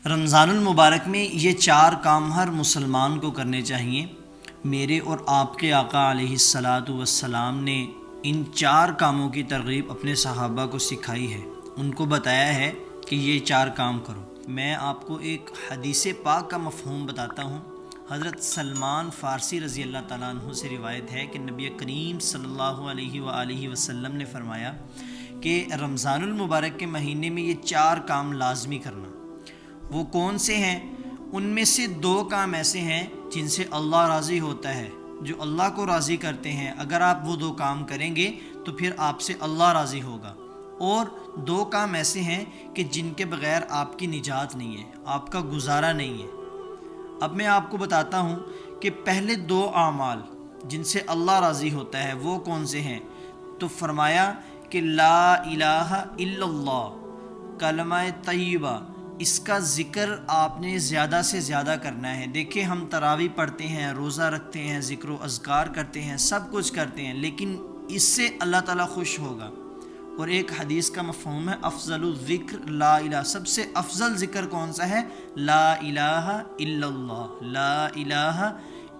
رمضان المبارک میں یہ چار کام ہر مسلمان کو کرنے چاہیے۔ میرے اور آپ کے آقا علیہ الصلاۃ والسلام نے ان چار کاموں کی ترغیب اپنے صحابہ کو سکھائی ہے، ان کو بتایا ہے کہ یہ چار کام کرو۔ میں آپ کو ایک حدیث پاک کا مفہوم بتاتا ہوں۔ حضرت سلمان فارسی رضی اللہ تعالیٰ عنہ سے روایت ہے کہ نبی کریم صلی اللہ علیہ وآلہ وسلم نے فرمایا کہ رمضان المبارک کے مہینے میں یہ چار کام لازمی کرنا۔ وہ کون سے ہیں؟ ان میں سے دو کام ایسے ہیں جن سے اللہ راضی ہوتا ہے، جو اللہ کو راضی کرتے ہیں۔ اگر آپ وہ دو کام کریں گے تو پھر آپ سے اللہ راضی ہوگا۔ اور دو کام ایسے ہیں کہ جن کے بغیر آپ کی نجات نہیں ہے، آپ کا گزارا نہیں ہے۔ اب میں آپ کو بتاتا ہوں کہ پہلے دو اعمال جن سے اللہ راضی ہوتا ہے وہ کون سے ہیں۔ تو فرمایا کہ لا الہ الا اللہ، کلمہ طیبہ، اس کا ذکر آپ نے زیادہ سے زیادہ کرنا ہے۔ دیکھیں ہم تراویح پڑھتے ہیں، روزہ رکھتے ہیں، ذکر و اذکار کرتے ہیں، سب کچھ کرتے ہیں، لیکن اس سے اللہ تعالیٰ خوش ہوگا۔ اور ایک حدیث کا مفہوم ہے افضل الذکر لا الہ، سب سے افضل ذکر کون سا ہے؟ لا الہ الا اللہ، لا الہ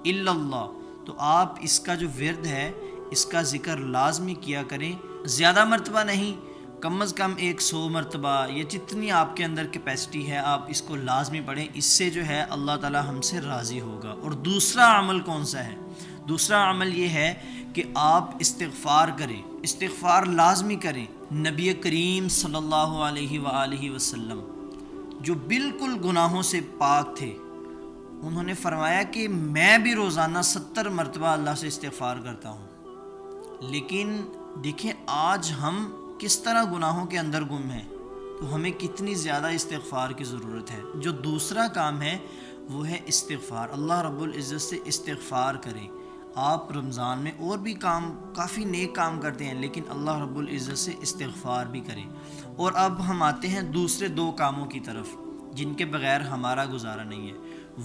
الا اللہ۔ تو آپ اس کا جو ورد ہے اس کا ذکر لازمی کیا کریں، زیادہ مرتبہ نہیں، کم از کم 100 مرتبہ، یہ جتنی آپ کے اندر کیپیسٹی ہے آپ اس کو لازمی پڑھیں۔ اس سے جو ہے اللہ تعالی ہم سے راضی ہوگا۔ اور دوسرا عمل کون سا ہے؟ دوسرا عمل یہ ہے کہ آپ استغفار کریں، استغفار لازمی کریں۔ نبی کریم صلی اللہ علیہ وآلہ وسلم جو بالکل گناہوں سے پاک تھے، انہوں نے فرمایا کہ میں بھی روزانہ 70 مرتبہ اللہ سے استغفار کرتا ہوں۔ لیکن دیکھیں آج ہم کس طرح گناہوں کے اندر گم ہیں، تو ہمیں کتنی زیادہ استغفار کی ضرورت ہے۔ جو دوسرا کام ہے وہ ہے استغفار، اللہ رب العزت سے استغفار کریں۔ آپ رمضان میں اور بھی کام، کافی نیک کام کرتے ہیں، لیکن اللہ رب العزت سے استغفار بھی کریں۔ اور اب ہم آتے ہیں دوسرے دو کاموں کی طرف جن کے بغیر ہمارا گزارا نہیں ہے۔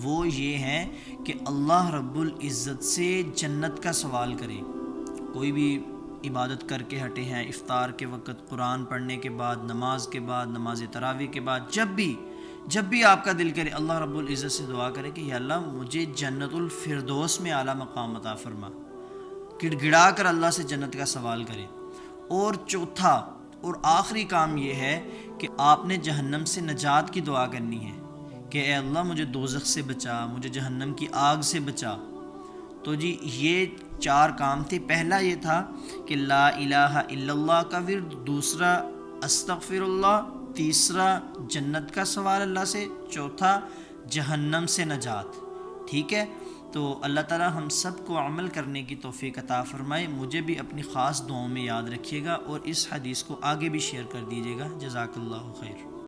وہ یہ ہیں کہ اللہ رب العزت سے جنت کا سوال کریں۔ کوئی بھی عبادت کر کے ہٹے ہیں، افطار کے وقت، قرآن پڑھنے کے بعد، نماز کے بعد، نماز تراویح کے بعد، جب بھی آپ کا دل کرے اللہ رب العزت سے دعا کرے کہ یا اللہ مجھے جنت الفردوس میں اعلیٰ مقام عطا فرما، گڑ گڑا کر اللہ سے جنت کا سوال کریں۔ اور چوتھا اور آخری کام یہ ہے کہ آپ نے جہنم سے نجات کی دعا کرنی ہے کہ اے اللہ مجھے دوزخ سے بچا، مجھے جہنم کی آگ سے بچا۔ تو جی یہ چار کام تھے۔ پہلا یہ تھا کہ لا الہ الا اللہ کا ورد، دوسرا استغفر اللہ، تیسرا جنت کا سوال اللہ سے، چوتھا جہنم سے نجات۔ ٹھیک ہے، تو اللہ تعالی ہم سب کو عمل کرنے کی توفیق عطا فرمائے۔ مجھے بھی اپنی خاص دعاؤں میں یاد رکھیے گا اور اس حدیث کو آگے بھی شیئر کر دیجیے گا۔ جزاک اللہ خیر۔